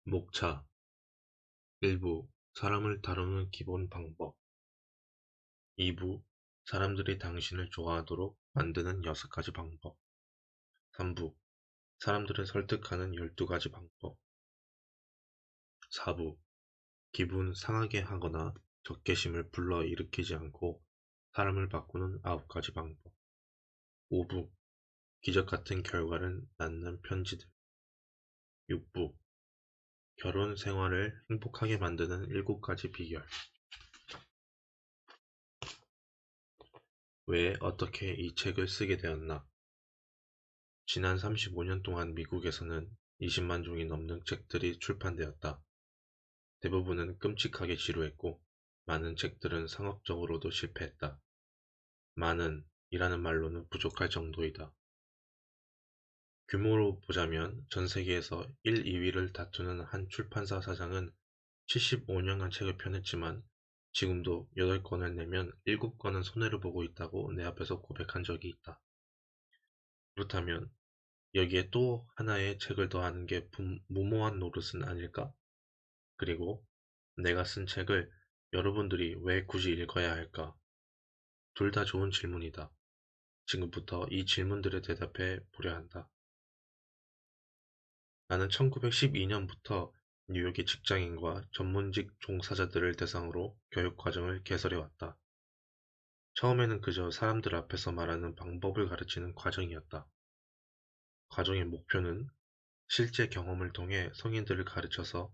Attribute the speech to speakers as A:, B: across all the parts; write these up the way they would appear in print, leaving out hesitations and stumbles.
A: 목차. 일부 사람을 다루는 기본 방법. 2부 사람들이 당신을 좋아하도록 만드는 6가지 방법. 3부 사람들을 설득하는 12가지 방법. 4부 기분 상하게 하거나 적개심을 불러일으키지 않고 사람을 바꾸는 9가지 방법. 5부 기적 같은 결과를 낳는 편지들. 6부 결혼 생활을 행복하게 만드는 7가지 비결. 왜 어떻게 이 책을 쓰게 되었나? 지난 35년 동안 미국에서는 20만 종이 넘는 책들이 출판되었다. 대부분은 끔찍하게 지루했고, 많은 책들은 상업적으로도 실패했다. 많은 이라는 말로는 부족할 정도이다. 규모로 보자면 전 세계에서 1, 2위를 다투는 한 출판사 사장은 75년간 책을 펴냈지만 지금도 8권을 내면 7권은 손해를 보고 있다고 내 앞에서 고백한 적이 있다. 그렇다면 여기에 또 하나의 책을 더하는 게 무모한 노릇은 아닐까? 그리고 내가 쓴 책을 여러분들이 왜 굳이 읽어야 할까? 둘 다 좋은 질문이다. 지금부터 이 질문들에 대답해 보려 한다. 나는 1912년부터 뉴욕의 직장인과 전문직 종사자들을 대상으로 교육과정을 개설해왔다. 처음에는 그저 사람들 앞에서 말하는 방법을 가르치는 과정이었다. 과정의 목표는 실제 경험을 통해 성인들을 가르쳐서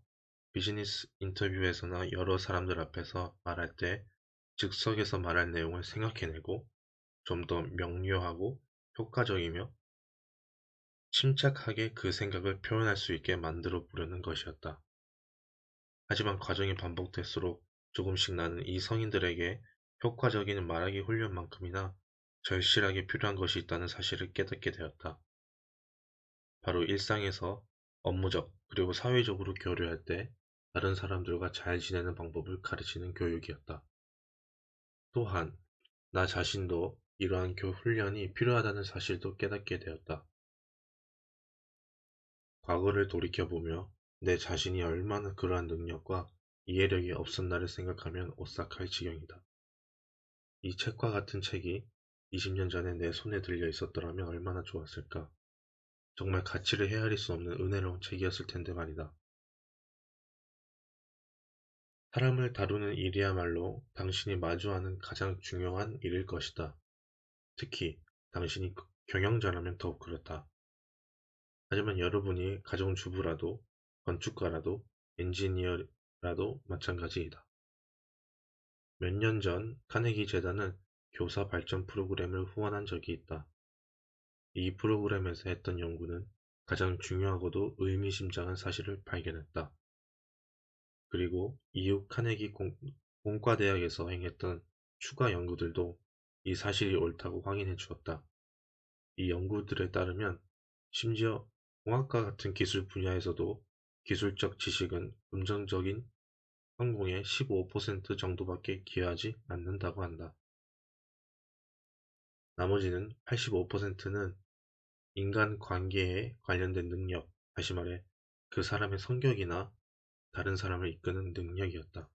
A: 비즈니스 인터뷰에서나 여러 사람들 앞에서 말할 때 즉석에서 말할 내용을 생각해내고 좀 더 명료하고 효과적이며 침착하게 그 생각을 표현할 수 있게 만들어 보려는 것이었다. 하지만 과정이 반복될수록 조금씩 나는 이 성인들에게 효과적인 말하기 훈련만큼이나 절실하게 필요한 것이 있다는 사실을 깨닫게 되었다. 바로 일상에서 업무적 그리고 사회적으로 교류할 때 다른 사람들과 잘 지내는 방법을 가르치는 교육이었다. 또한 나 자신도 이러한 훈련이 필요하다는 사실도 깨닫게 되었다. 과거를 돌이켜보며 내 자신이 얼마나 그러한 능력과 이해력이 없었나를 생각하면 오싹할 지경이다. 이 책과 같은 책이 20년 전에 내 손에 들려 있었더라면 얼마나 좋았을까. 정말 가치를 헤아릴 수 없는 은혜로운 책이었을 텐데 말이다. 사람을 다루는 일이야말로 당신이 마주하는 가장 중요한 일일 것이다. 특히 당신이 경영자라면 더욱 그렇다. 하지만 여러분이 가정주부라도 건축가라도 엔지니어라도 마찬가지이다. 몇 년 전 카네기 재단은 교사 발전 프로그램을 후원한 적이 있다. 이 프로그램에서 했던 연구는 가장 중요하고도 의미심장한 사실을 발견했다. 그리고 이후 카네기 공과대학에서 행했던 추가 연구들도 이 사실이 옳다고 확인해 주었다. 이 연구들에 따르면 심지어 공학과 같은 기술 분야에서도 기술적 지식은 긍정적인 성공의 15% 정도밖에 기여하지 않는다고 한다. 나머지는 85%는 인간관계에 관련된 능력, 다시 말해 그 사람의 성격이나 다른 사람을 이끄는 능력이었다.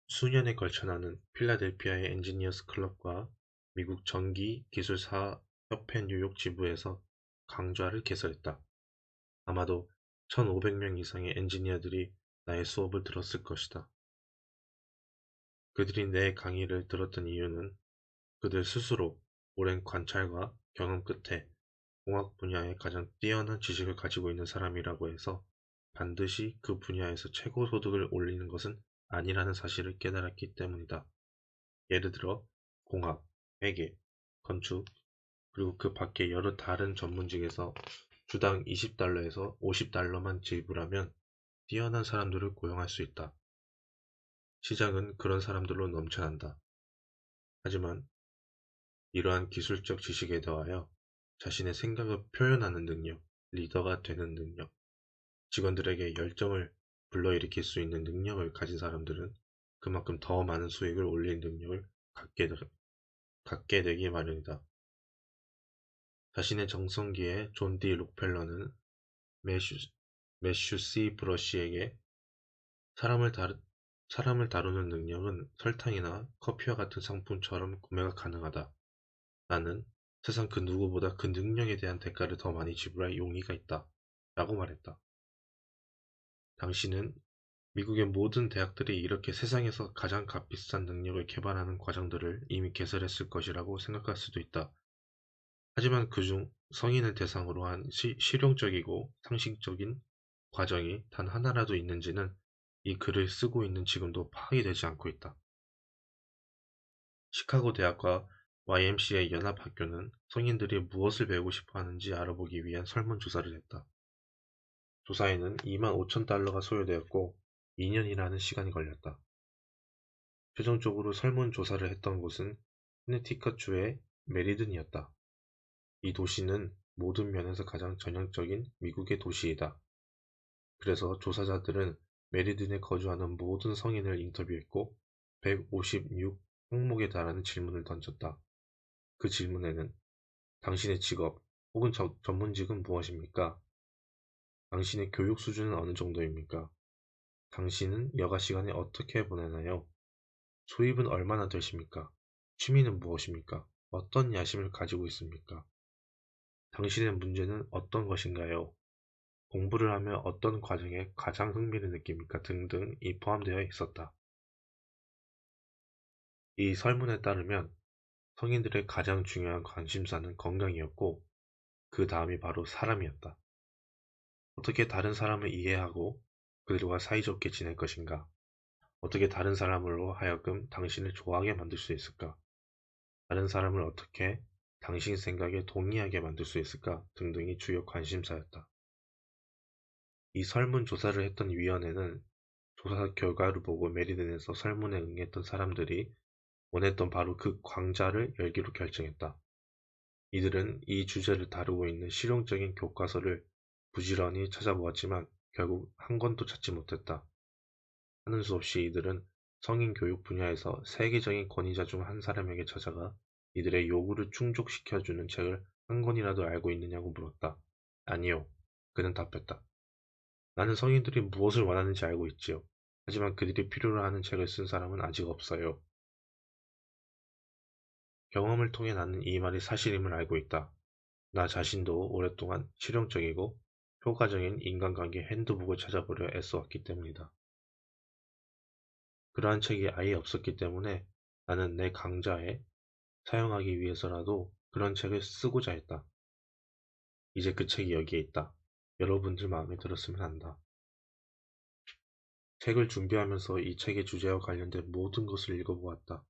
A: 수년에 걸쳐 나는 필라델피아의 엔지니어스 클럽과 미국 전기기술사협회 뉴욕 지부에서 강좌를 개설했다. 아마도 1,500명 이상의 엔지니어들이 나의 수업을 들었을 것이다. 그들이 내 강의를 들었던 이유는 그들 스스로 오랜 관찰과 경험 끝에 공학 분야에 가장 뛰어난 지식을 가지고 있는 사람이라고 해서 반드시 그 분야에서 최고 소득을 올리는 것은 아니라는 사실을 깨달았기 때문이다. 예를 들어 공학, 회계, 건축, 그리고 그 밖에 여러 다른 전문직에서 주당 20달러에서 50달러만 지불하면 뛰어난 사람들을 고용할 수 있다. 시장은 그런 사람들로 넘쳐난다. 하지만 이러한 기술적 지식에 더하여 자신의 생각을 표현하는 능력, 리더가 되는 능력, 직원들에게 열정을 불러일으킬 수 있는 능력을 가진 사람들은 그만큼 더 많은 수익을 올릴 능력을 갖게 되기 마련이다. 자신의 정성기에 존 디 록펠러는 매슈 C. 브러쉬에게 사람을, 사람을 다루는 능력은 설탕이나 커피와 같은 상품처럼 구매가 가능하다. 나는 세상 그 누구보다 그 능력에 대한 대가를 더 많이 지불할 용의가 있다. 라고 말했다. 당신은 미국의 모든 대학들이 이렇게 세상에서 가장 값비싼 능력을 개발하는 과정들을 이미 개설했을 것이라고 생각할 수도 있다. 하지만 그중 성인을 대상으로 한 실용적이고 상식적인 과정이 단 하나라도 있는지는 이 글을 쓰고 있는 지금도 파악이 되지 않고 있다. 시카고 대학과 YMCA 연합학교는 성인들이 무엇을 배우고 싶어 하는지 알아보기 위한 설문조사를 했다. 조사에는 25,000달러가 소요되었고 2년이라는 시간이 걸렸다. 최종적으로 설문조사를 했던 곳은 커네티컷주의 메리든이었다. 이 도시는 모든 면에서 가장 전형적인 미국의 도시이다. 그래서 조사자들은 메리든에 거주하는 모든 성인을 인터뷰했고 156 항목에 달하는 질문을 던졌다. 그 질문에는 당신의 직업 혹은 전문직은 무엇입니까? 당신의 교육 수준은 어느 정도입니까? 당신은 여가 시간에 어떻게 보내나요? 소입은 얼마나 되십니까? 취미는 무엇입니까? 어떤 야심을 가지고 있습니까? 당신의 문제는 어떤 것인가요? 공부를 하며 어떤 과정에 가장 흥미를 느낍니까? 등등이 포함되어 있었다. 이 설문에 따르면 성인들의 가장 중요한 관심사는 건강이었고 그 다음이 바로 사람이었다. 어떻게 다른 사람을 이해하고 그들과 사이좋게 지낼 것인가? 어떻게 다른 사람으로 하여금 당신을 좋아하게 만들 수 있을까? 다른 사람을 어떻게 당신 생각에 동의하게 만들 수 있을까? 등등이 주요 관심사였다. 이 설문조사를 했던 위원회는 조사 결과를 보고 메리든에서 설문에 응했던 사람들이 원했던 바로 그 광자를 열기로 결정했다. 이들은 이 주제를 다루고 있는 실용적인 교과서를 부지런히 찾아보았지만 결국 한 권도 찾지 못했다. 하는 수 없이 이들은 성인 교육 분야에서 세계적인 권위자 중 한 사람에게 찾아가 이들의 요구를 충족시켜주는 책을 한 권이라도 알고 있느냐고 물었다. 아니요. 그는 답했다. 나는 성인들이 무엇을 원하는지 알고 있지요. 하지만 그들이 필요로 하는 책을 쓴 사람은 아직 없어요. 경험을 통해 나는 이 말이 사실임을 알고 있다. 나 자신도 오랫동안 실용적이고 효과적인 인간관계 핸드북을 찾아보려 애써왔기 때문이다. 그러한 책이 아예 없었기 때문에 나는 내 강좌에 사용하기 위해서라도 그런 책을 쓰고자 했다. 이제 그 책이 여기에 있다. 여러분들 마음에 들었으면 한다. 책을 준비하면서 이 책의 주제와 관련된 모든 것을 읽어보았다.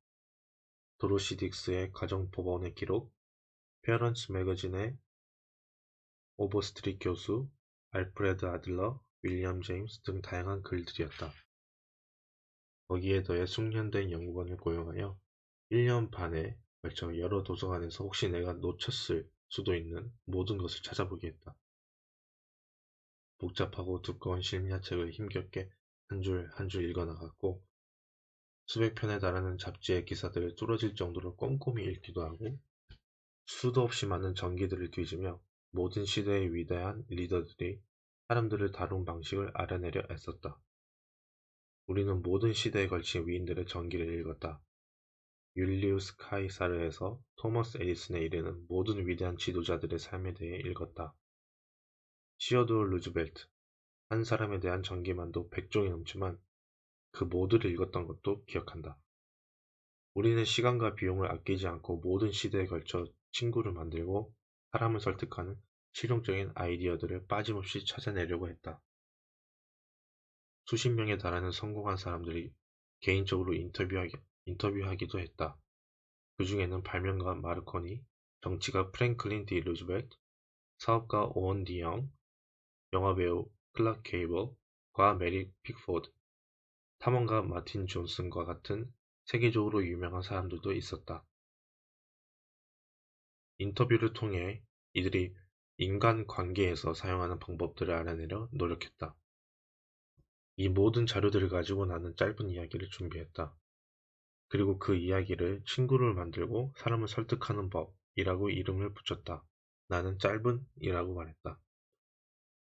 A: 도로시 딕스의 가정법원의 기록, 페어런츠 매거진의 오버스트릿 교수, 알프레드 아들러, 윌리엄 제임스 등 다양한 글들이었다. 거기에 더해 숙련된 연구관을 고용하여 1년 반에 걸쳐 여러 도서관에서 혹시 내가 놓쳤을 수도 있는 모든 것을 찾아보게 했다. 복잡하고 두꺼운 심리학책을 힘겹게 한 줄 한 줄 읽어나갔고 수백 편에 달하는 잡지의 기사들을 뚫어질 정도로 꼼꼼히 읽기도 하고 수도 없이 많은 전기들을 뒤지며 모든 시대의 위대한 리더들이 사람들을 다룬 방식을 알아내려 애썼다. 우리는 모든 시대에 걸친 위인들의 전기를 읽었다. 율리우스 카이사르에서 토머스 에디슨에 이르는 모든 위대한 지도자들의 삶에 대해 읽었다. 시어도어 루즈벨트, 한 사람에 대한 전기만도 100종이 넘지만 그 모두를 읽었던 것도 기억한다. 우리는 시간과 비용을 아끼지 않고 모든 시대에 걸쳐 친구를 만들고 사람을 설득하는 실용적인 아이디어들을 빠짐없이 찾아내려고 했다. 수십 명에 달하는 성공한 사람들이 개인적으로 인터뷰하기도 했다. 그 중에는 발명가 마르코니, 정치가 프랭클린 디 루즈벨트, 사업가 오원 디 영, 영화배우 클락 케이블과 메리 픽포드, 탐험가 마틴 존슨과 같은 세계적으로 유명한 사람들도 있었다. 인터뷰를 통해 이들이 인간관계에서 사용하는 방법들을 알아내려 노력했다. 이 모든 자료들을 가지고 나는 짧은 이야기를 준비했다. 그리고 그 이야기를 친구를 만들고 사람을 설득하는 법이라고 이름을 붙였다. 나는 짧은 이라고 말했다.